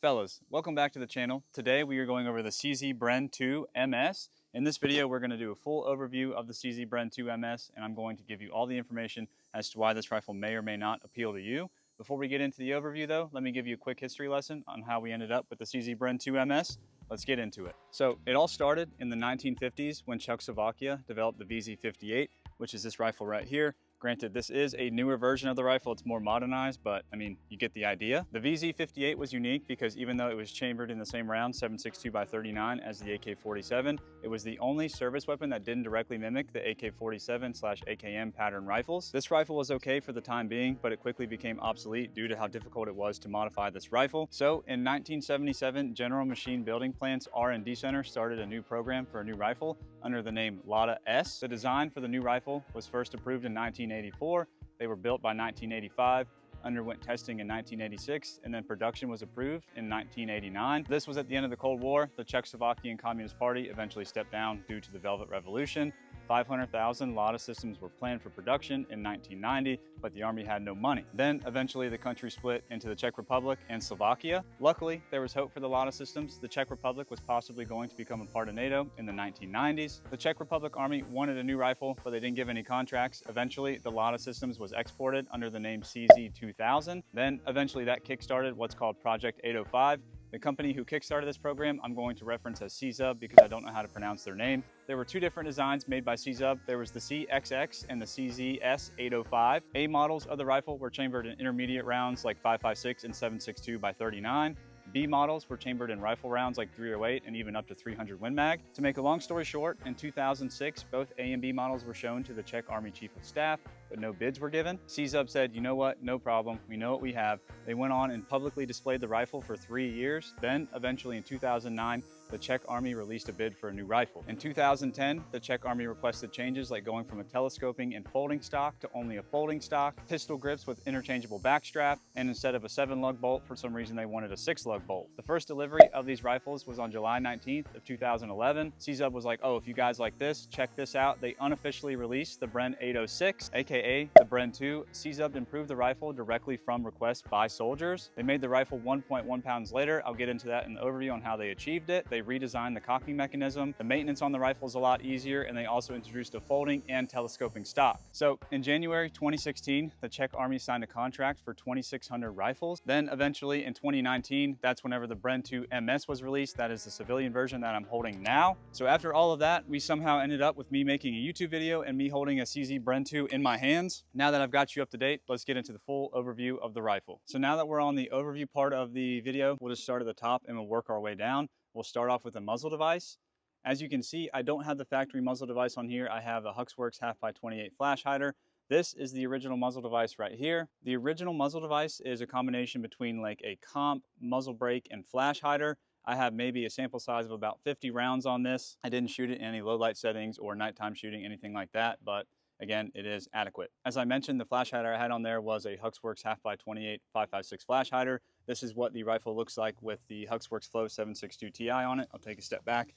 Fellas, welcome back to the channel. Today we are going over the CZ Bren 2 MS. In this video we're going to do a full overview of the CZ Bren 2 MS, and I'm going to give you all the information as to why this rifle may or may not appeal to you. Before we get into the overview though, let me give you a quick history lesson on how we ended up with the CZ Bren 2 MS. Let's get into it. So it all started in the 1950s when Czechoslovakia developed the VZ58, which is this rifle right here. Granted, this is a newer version of the rifle, it's more modernized, but I mean, you get the idea. The VZ58 was unique because even though it was chambered in the same round, 7.62x39 as the AK-47, it was the only service weapon that didn't directly mimic the AK-47/AKM pattern rifles. This rifle was okay for the time being, but it quickly became obsolete due to how difficult it was to modify this rifle. So in 1977, General Machine Building Plant's R&D Center started a new program for a new rifle under the name Lada S. The design for the new rifle was first approved in 1984. They were built by 1985, underwent testing in 1986, and then production was approved in 1989. This was at the end of the Cold War. The Czechoslovakian Communist Party eventually stepped down due to the Velvet Revolution. 500,000 Lada systems were planned for production in 1990, but the army had no money. Then eventually the country split into the Czech Republic and Slovakia. Luckily, there was hope for the Lada systems. The Czech Republic was possibly going to become a part of NATO in the 1990s. The Czech Republic Army wanted a new rifle, but they didn't give any contracts. Eventually, the Lada systems was exported under the name CZ 2000. Then eventually that kickstarted what's called Project 805. The company who kickstarted this program, I'm going to reference as CZ because I don't know how to pronounce their name. There were two different designs made by CZ. There was the CXX and the CZS 805. A models of the rifle were chambered in intermediate rounds like 5.56 and 7.62x39. B models were chambered in rifle rounds like 308 and even up to 300 Win Mag. To make a long story short, in 2006, both A and B models were shown to the Czech Army Chief of Staff, but no bids were given. CZ said, you know what, no problem, we know what we have. They went on and publicly displayed the rifle for 3 years. Then eventually in 2009, the Czech Army released a bid for a new rifle. In 2010, the Czech Army requested changes like going from a telescoping and folding stock to only a folding stock, pistol grips with interchangeable backstrap, and instead of a 7-lug bolt, for some reason they wanted a 6-lug bolt. The first delivery of these rifles was on July 19th of 2011. CZ was like, oh, if you guys like this, check this out. They unofficially released the Bren 806, aka the Bren 2. CZ improved the rifle directly from requests by soldiers. They made the rifle 1.1 pounds lighter. I'll get into that in the overview on how they achieved it. They redesigned the cocking mechanism. The maintenance on the rifle is a lot easier, and they also introduced a folding and telescoping stock. So in January 2016, the Czech Army signed a contract for 2,600 rifles. Then eventually in 2019, that's whenever the Bren 2 MS was released. That is the civilian version that I'm holding now. So after all of that, we somehow ended up with me making a YouTube video and me holding a CZ Bren 2 in my hands. Now that I've got you up to date, let's get into the full overview of the rifle. So now that we're on the overview part of the video, we'll just start at the top and we'll work our way down. We'll start off with the muzzle device. As you can see, I don't have the factory muzzle device on here. I have a Huxworks 1/2x28 flash hider. This is the original muzzle device right here. The original muzzle device is a combination between like a comp, muzzle brake, and flash hider. I have maybe a sample size of about 50 rounds on this. I didn't shoot it in any low light settings or nighttime shooting, anything like that, but again, it is adequate. As I mentioned, the flash hider I had on there was a Huxworks 1/2x28 5.56 flash hider. This is what the rifle looks like with the Huxworks Flow 7.62 Ti on it. I'll take a step back.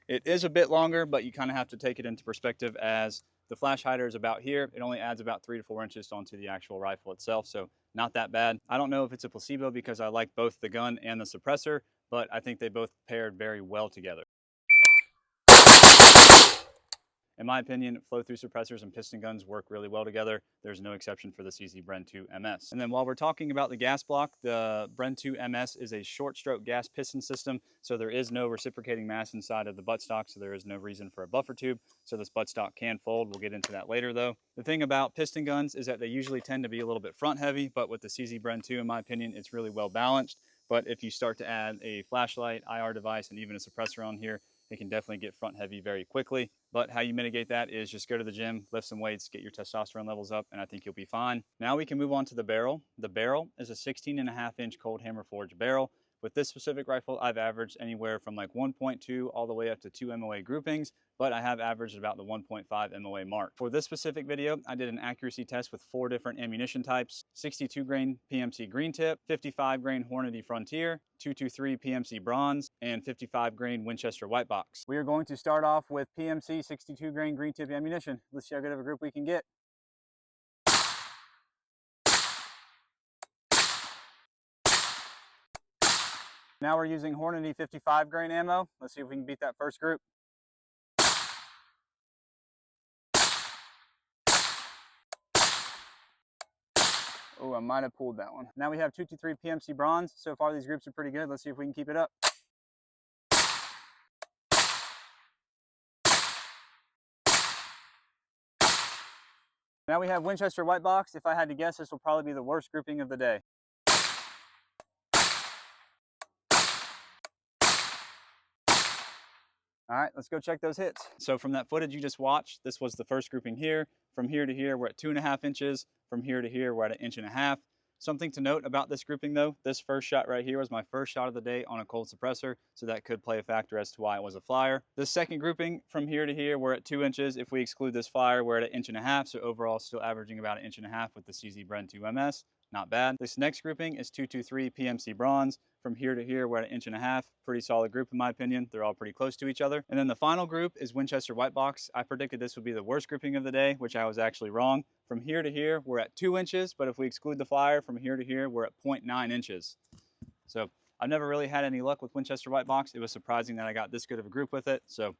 It is a bit longer, but you kind of have to take it into perspective as the flash hider is about here. It only adds about 3 to 4 inches onto the actual rifle itself, so not that bad. I don't know if it's a placebo because I like both the gun and the suppressor, but I think they both paired very well together. In my opinion, flow-through suppressors and piston guns work really well together. There's no exception for the CZ Bren 2 MS. And then while we're talking about the gas block, the Bren 2 MS is a short-stroke gas piston system, so there is no reciprocating mass inside of the buttstock, so there is no reason for a buffer tube, so this buttstock can fold. We'll get into that later though. The thing about piston guns is that they usually tend to be a little bit front-heavy, but with the CZ Bren 2, in my opinion, it's really well balanced. But if you start to add a flashlight, IR device, and even a suppressor on here, it can definitely get front heavy very quickly. But how you mitigate that is just go to the gym, lift some weights, get your testosterone levels up, and I think you'll be fine. Now we can move on to the barrel. The barrel is a 16.5-inch cold hammer forged barrel. With this specific rifle, I've averaged anywhere from like 1.2 all the way up to 2 MOA groupings, but I have averaged about the 1.5 MOA mark. For this specific video, I did an accuracy test with 4 different ammunition types: 62 grain PMC green tip, 55 grain Hornady Frontier, 223 PMC bronze, and 55 grain Winchester white box. We are going to start off with PMC 62 grain green tip ammunition. Let's see how good of a group we can get. Now we're using Hornady 55 grain ammo. Let's see if we can beat that first group. Oh, I might have pulled that one. Now we have 223 PMC bronze. So far these groups are pretty good. Let's see if we can keep it up. Now we have Winchester white box. If I had to guess, this will probably be the worst grouping of the day. All right, let's go check those hits. So from that footage you just watched, this was the first grouping here. From here to here, we're at 2.5 inches. From here to here, we're at 1.5 inches. Something to note about this grouping though, this first shot right here was my first shot of the day on a cold suppressor, so that could play a factor as to why it was a flyer. This second grouping, from here to here, we're at 2 inches. If we exclude this flyer, we're at 1.5 inches, so overall still averaging about 1.5 inches with the CZ Bren 2 MS. Not bad. This next grouping is 223 PMC bronze. From here to here, we're at 1.5 inches. Pretty solid group in my opinion. They're all pretty close to each other. And then the final group is Winchester white box. I predicted this would be the worst grouping of the day, which I was actually wrong. From here to here, we're at 2 inches, but if we exclude the flyer, from here to here, we're at 0.9 inches. So I've never really had any luck with Winchester white box. It was surprising that I got this good of a group with it. So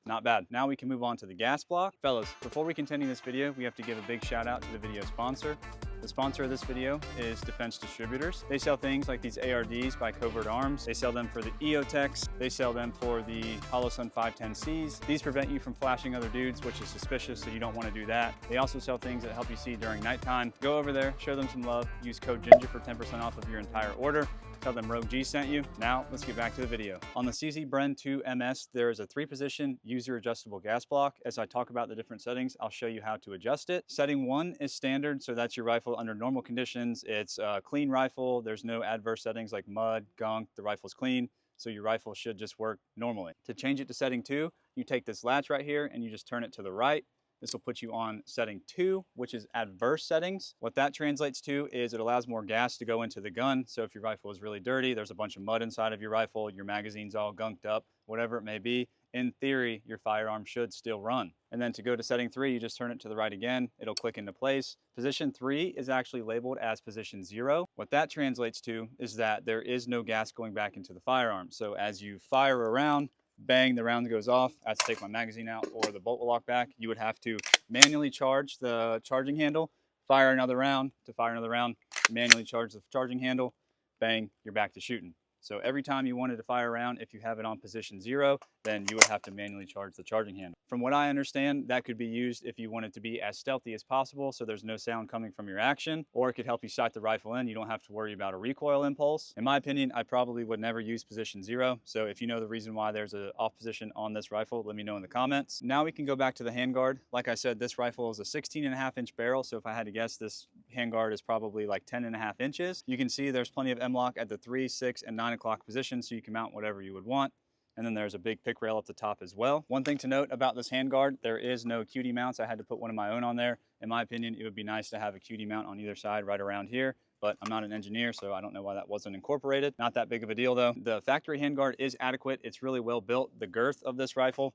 not bad. Now we can move on to the gas block. Fellas, before we continue this video, we have to give a big shout out to the video sponsor. The sponsor of this video is Defense Distributors. They sell things like these ARDs by Covert Arms. They sell them for the EOTechs. They sell them for the Holosun 510Cs. These prevent you from flashing other dudes, which is suspicious, so you don't want to do that. They also sell things that help you see during nighttime. Go over there, show them some love, use code GINGER for 10% off of your entire order. Tell them Rogue G sent you. Now, let's get back to the video. On the CZ Bren 2 MS, there is a 3-position user adjustable gas block. As I talk about the different settings, I'll show you how to adjust it. Setting 1 is standard, so that's your rifle under normal conditions. It's a clean rifle. There's no adverse settings like mud, gunk. The rifle's clean, so your rifle should just work normally. To change it to setting 2, you take this latch right here and you just turn it to the right. This will put you on setting 2, which is adverse settings. What that translates to is it allows more gas to go into the gun. So if your rifle is really dirty, there's a bunch of mud inside of your rifle, your magazine's all gunked up, whatever it may be, in theory, your firearm should still run. And then to go to setting 3, you just turn it to the right again. It'll click into place. Position 3 is actually labeled as position 0. What that translates to is that there is no gas going back into the firearm. So as you fire around, bang, the round goes off. I have to take my magazine out or the bolt will lock back. You would have to manually charge the charging handle, fire another round. To fire another round, manually charge the charging handle, bang, you're back to shooting. So every time you wanted to fire a round, if you have it on position 0, then you would have to manually charge the charging handle. From what I understand, that could be used if you wanted to be as stealthy as possible, so there's no sound coming from your action, or it could help you sight the rifle in. You don't have to worry about a recoil impulse. In my opinion, I probably would never use position 0. So if you know the reason why there's an off position on this rifle, let me know in the comments. Now we can go back to the handguard. Like I said, this rifle is a 16.5-inch barrel. So if I had to guess, this handguard is probably like 10.5 inches. You can see there's plenty of M-lock at the 3, 6, and 9 o'clock position, so you can mount whatever you would want. And then there's a big pick rail up the top as well. One thing to note about this handguard, there is no QD mounts. I had to put one of my own on there. In my opinion, it would be nice to have a QD mount on either side right around here, but I'm not an engineer, so I don't know why that wasn't incorporated. Not that big of a deal though. The factory handguard is adequate. It's really well built. The girth of this rifle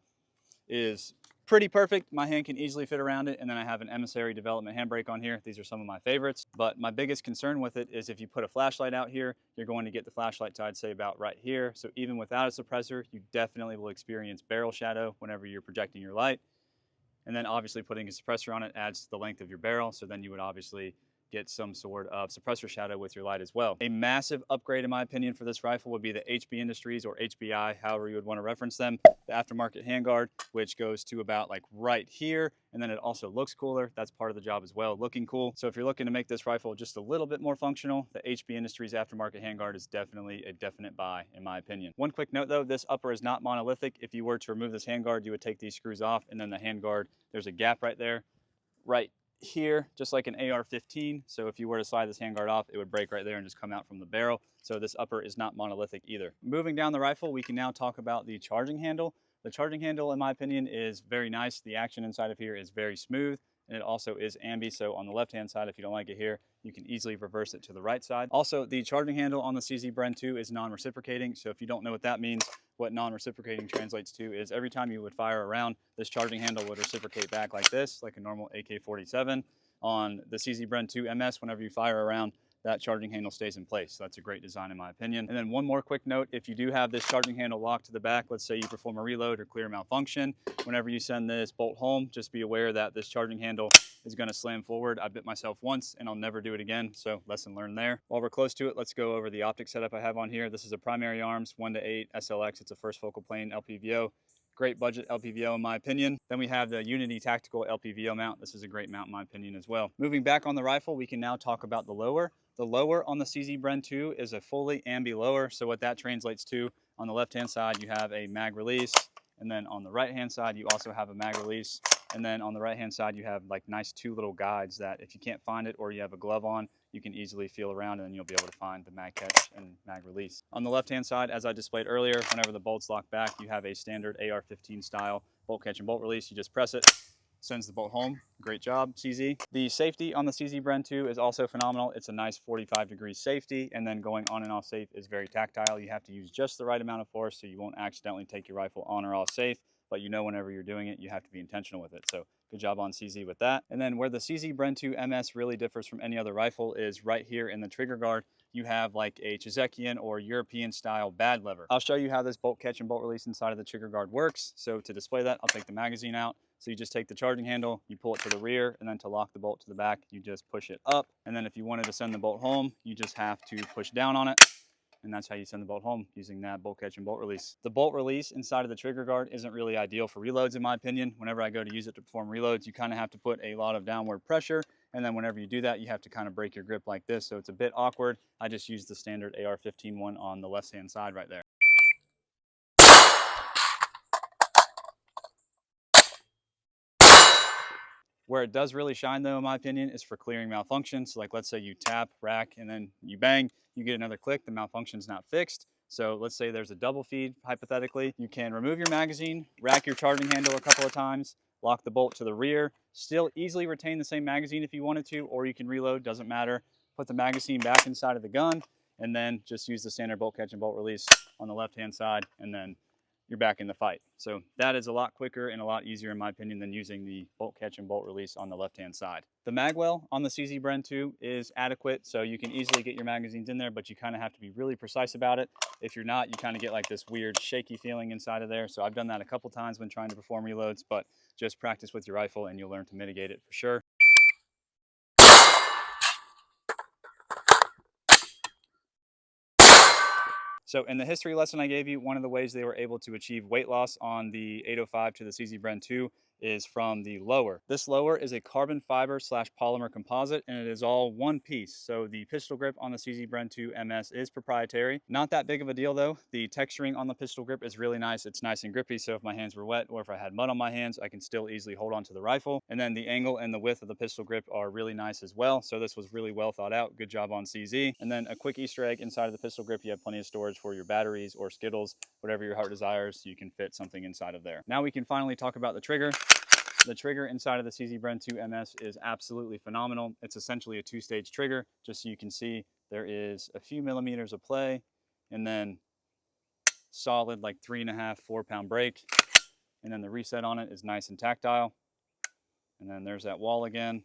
is pretty perfect. My hand can easily fit around it. And then I have an Emissary development handbrake on here. These are some of my favorites, but my biggest concern with it is if you put a flashlight out here, you're going to get the flashlight to, I'd say, about right here. So even without a suppressor, you definitely will experience barrel shadow whenever you're projecting your light. And then obviously putting a suppressor on it adds to the length of your barrel. So then you would obviously get some sort of suppressor shadow with your light as well. A massive upgrade in my opinion for this rifle would be the HB Industries or HBI, however you would want to reference them, the aftermarket handguard, which goes to about like right here. And then it also looks cooler. That's part of the job as well, looking cool. So if you're looking to make this rifle just a little bit more functional, the HB Industries aftermarket handguard is definitely a definite buy in my opinion. One quick note though, this upper is not monolithic. If you were to remove this handguard, you would take these screws off, and then the handguard, there's a gap right there, right here, just like an AR-15. So if you were to slide this handguard off, it would break right there and just come out from the barrel. So this upper is not monolithic either. Moving down the rifle, we can now talk about the charging handle. The charging handle, in my opinion, is very nice. The action inside of here is very smooth, and it also is ambi. So on the left-hand side, if you don't like it here, you can easily reverse it to the right side. Also, the charging handle on the CZ Bren 2 is non-reciprocating. So if you don't know what that means, what non-reciprocating translates to is every time you would fire a round, this charging handle would reciprocate back like this, like a normal AK-47. On the CZ Bren 2 MS, whenever you fire a round, that charging handle stays in place. So that's a great design in my opinion. And then one more quick note, if you do have this charging handle locked to the back, let's say you perform a reload or clear malfunction, whenever you send this bolt home, just be aware that this charging handle is going to slam forward. I bit myself once and I'll never do it again, so lesson learned there. While we're close to it, let's go over the optic setup I have on here. This is a primary arms 1:8 SLX. It's a first focal plane LPVO. Great budget LPVO in my opinion. Then we have the Unity Tactical LPVO mount. This is a great mount in my opinion as well. Moving back on the rifle, we can now talk about the lower. The lower on the CZ Bren 2 is a fully ambi lower. So what that translates to, on the left hand side you have a mag release, and then on the right hand side you also have a mag release, and then on the right hand side you have like nice two little guides that if you can't find it or you have a glove on, you can easily feel around and then you'll be able to find the mag catch and mag release. On the left hand side, as I displayed earlier, whenever the bolts lock back, you have a standard AR-15 style bolt catch and bolt release. You just press it, sends the bolt home. Great job, CZ. The safety on the CZ Bren 2 is also phenomenal. It's a nice 45 degrees safety, and then going on and off safe is very tactile. You have to use just the right amount of force so you won't accidentally take your rifle on or off safe, but you know whenever you're doing it, you have to be intentional with it. So good job on CZ with that. And then where the CZ Bren 2 MS really differs from any other rifle is right here in the trigger guard. You have like a Czechian or European style bad lever. I'll show you how this bolt catch and bolt release inside of the trigger guard works. So to display that, I'll take the magazine out. So you just take the charging handle, you pull it to the rear, and then to lock the bolt to the back, you just push it up. And then if you wanted to send the bolt home, you just have to push down on it. And that's how you send the bolt home, using that bolt catch and bolt release. The bolt release inside of the trigger guard isn't really ideal for reloads in my opinion. Whenever I go to use it to perform reloads, you kind of have to put a lot of downward pressure. And then whenever you do that, you have to kind of break your grip like this. So it's a bit awkward. I just use the standard AR-15 one on the left-hand side right there. Where it does really shine though, in my opinion, is for clearing malfunctions. So like let's say you tap, rack, and then you bang, you get another click, the malfunction's not fixed. So let's say there's a double feed, hypothetically. You can remove your magazine, rack your charging handle a couple of times, lock the bolt to the rear, still easily retain the same magazine if you wanted to, or you can reload, doesn't matter. Put the magazine back inside of the gun, and then just use the standard bolt catch and bolt release on the left-hand side, and then you're back in the fight. So that is a lot quicker and a lot easier in my opinion than using the bolt catch and bolt release on the left-hand side. The magwell on the CZ Bren 2 is adequate, so you can easily get your magazines in there, but you kind of have to be really precise about it. If you're not, you kind of get like this weird shaky feeling inside of there. So I've done that a couple times when trying to perform reloads, but just practice with your rifle and you'll learn to mitigate it for sure. So in the history lesson I gave you, one of the ways they were able to achieve weight loss on the 805 to the CZ Bren 2 is from the lower. This lower is a carbon fiber / polymer composite, and it is all one piece. So the pistol grip on the CZ Bren 2 MS is proprietary. Not that big of a deal though. The texturing on the pistol grip is really nice. It's nice and grippy, so if my hands were wet or if I had mud on my hands, I can still easily hold on to the rifle. And then the angle and the width of the pistol grip are really nice as well. So this was really well thought out. Good job on CZ. And then a quick Easter egg, inside of the pistol grip, you have plenty of storage for your batteries or Skittles, whatever your heart desires, so you can fit something inside of there. Now we can finally talk about the trigger. The trigger inside of the CZ Bren 2 MS is absolutely phenomenal. It's essentially a two-stage trigger. Just so you can see, there is a few millimeters of play, and then solid like 3.5, 4-pound brake. And then the reset on it is nice and tactile. And then there's that wall again.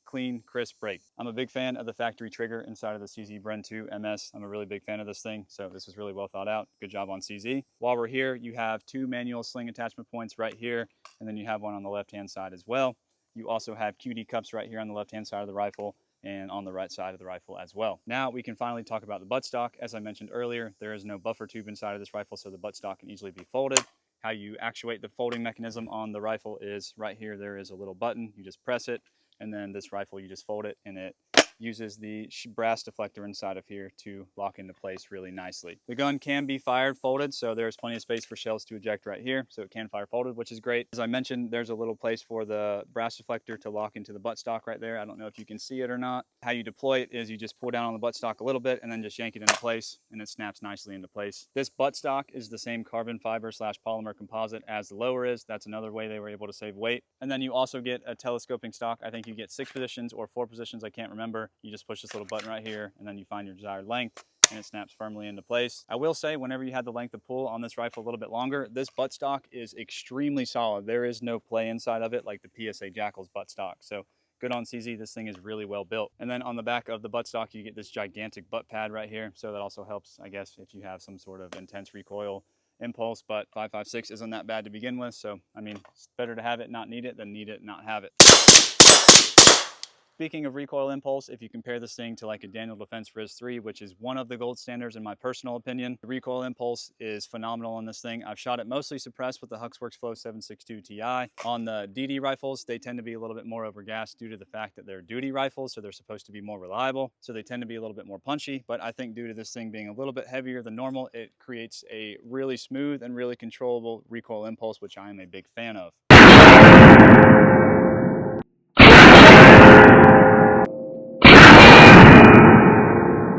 Clean, crisp brake. I'm a big fan of the factory trigger inside of the CZ Bren 2 MS. I'm a really big fan of this thing, so this is really well thought out. Good job on CZ. While we're here, you have two manual sling attachment points right here, and then you have one on the left-hand side as well. You also have QD cups right here on the left-hand side of the rifle and on the right side of the rifle as well. Now we can finally talk about the buttstock. As I mentioned earlier, there is no buffer tube inside of this rifle, so the buttstock can easily be folded. How you actuate the folding mechanism on the rifle is right here. There is a little button. You just press it, and then this rifle, you just fold it, and it uses the brass deflector inside of here to lock into place really nicely. The gun can be fired folded, so there's plenty of space for shells to eject right here, so it can fire folded, which is great. As I mentioned, there's a little place for the brass deflector to lock into the buttstock right there. I don't know if you can see it or not. How you deploy it is you just pull down on the buttstock a little bit and then just yank it into place, and it snaps nicely into place. This buttstock is the same carbon fiber / polymer composite as the lower is. That's another way they were able to save weight. And then you also get a telescoping stock. I think you get 6 positions or 4 positions, I can't remember. You just push this little button right here, and then you find your desired length, and it snaps firmly into place. I will say, whenever you have the length of pull on this rifle a little bit longer, this buttstock is extremely solid. There is no play inside of it like the PSA Jackal's buttstock. So good on CZ. This thing is really well built. And then on the back of the buttstock, you get this gigantic butt pad right here. So that also helps, I guess, if you have some sort of intense recoil impulse, but 5.56 isn't that bad to begin with. So, I mean, it's better to have it, not need it, than need it, not have it. Speaking of recoil impulse, if you compare this thing to like a Daniel Defense Riz 3, which is one of the gold standards in my personal opinion, the recoil impulse is phenomenal on this thing. I've shot it mostly suppressed with the Huxworks Flow 762 Ti. On the DD rifles, they tend to be a little bit more overgassed due to the fact that they're duty rifles, so they're supposed to be more reliable. So they tend to be a little bit more punchy, but I think due to this thing being a little bit heavier than normal, it creates a really smooth and really controllable recoil impulse, which I am a big fan of.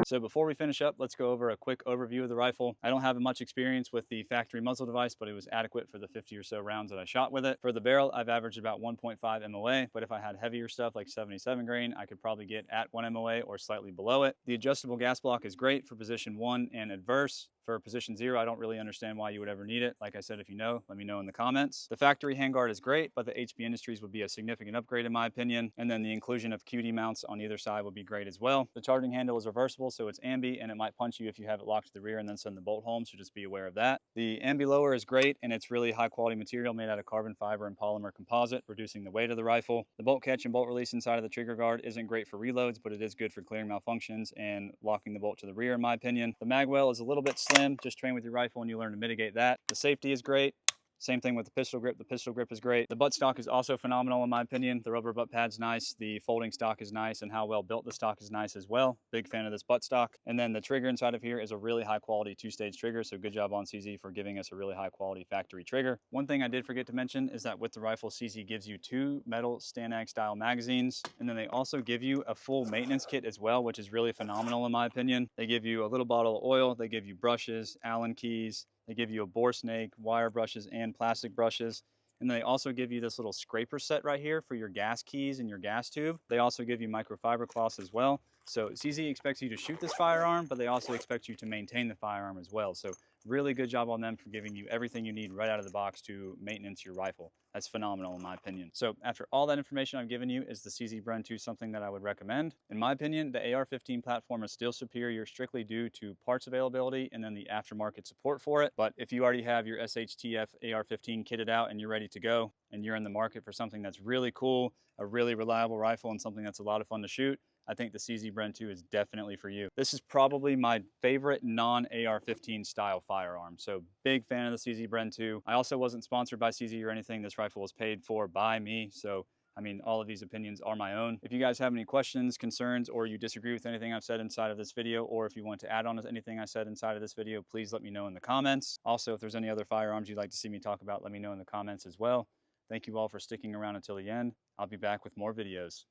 So before we finish up, let's go over a quick overview of the rifle. I don't have much experience with the factory muzzle device, but it was adequate for the 50 or so rounds that I shot with it. For the barrel, I've averaged about 1.5 MOA, but if I had heavier stuff like 77 grain, I could probably get at 1 MOA or slightly below it. The adjustable gas block is great for position 1 and adverse. For position 0, I don't really understand why you would ever need it. Like I said, if you know, let me know in the comments. The factory handguard is great, but the HB Industries would be a significant upgrade in my opinion. And then the inclusion of QD mounts on either side would be great as well. The charging handle is reversible, so it's ambi, and it might punch you if you have it locked to the rear and then send the bolt home, so just be aware of that. The ambi lower is great, and it's really high quality material made out of carbon fiber and polymer composite, reducing the weight of the rifle. The bolt catch and bolt release inside of the trigger guard isn't great for reloads, but it is good for clearing malfunctions and locking the bolt to the rear in my opinion. The mag well is a little bit slim. Just train with your rifle and you learn to mitigate that. The safety is great. Same thing with the pistol grip. The pistol grip is great. The butt stock is also phenomenal in my opinion. The rubber butt pad's nice. The folding stock is nice, and how well built the stock is nice as well. Big fan of this butt stock. And then the trigger inside of here is a really high quality 2-stage trigger. So good job on CZ for giving us a really high quality factory trigger. One thing I did forget to mention is that with the rifle, CZ gives you 2 metal Stanag style magazines. And then they also give you a full maintenance kit as well, which is really phenomenal in my opinion. They give you a little bottle of oil. They give you brushes, Allen keys. They give you a bore snake, wire brushes, and plastic brushes. And they also give you this little scraper set right here for your gas keys and your gas tube. They also give you microfiber cloths as well. So CZ expects you to shoot this firearm, but they also expect you to maintain the firearm as well. So really good job on them for giving you everything you need right out of the box to maintenance your rifle. That's phenomenal in my opinion. So after all that information I've given you, is the CZ Bren 2 something that I would recommend? In my opinion, the AR-15 platform is still superior strictly due to parts availability and then the aftermarket support for it. But if you already have your SHTF AR-15 kitted out and you're ready to go, and you're in the market for something that's really cool, a really reliable rifle, and something that's a lot of fun to shoot, I think the CZ Bren 2 is definitely for you. This is probably my favorite non-AR-15 style firearm. So big fan of the CZ Bren 2. I also wasn't sponsored by CZ or anything. This rifle was paid for by me. So I mean, all of these opinions are my own. If you guys have any questions, concerns, or you disagree with anything I've said inside of this video, or if you want to add on to anything I said inside of this video, please let me know in the comments. Also, if there's any other firearms you'd like to see me talk about, let me know in the comments as well. Thank you all for sticking around until the end. I'll be back with more videos.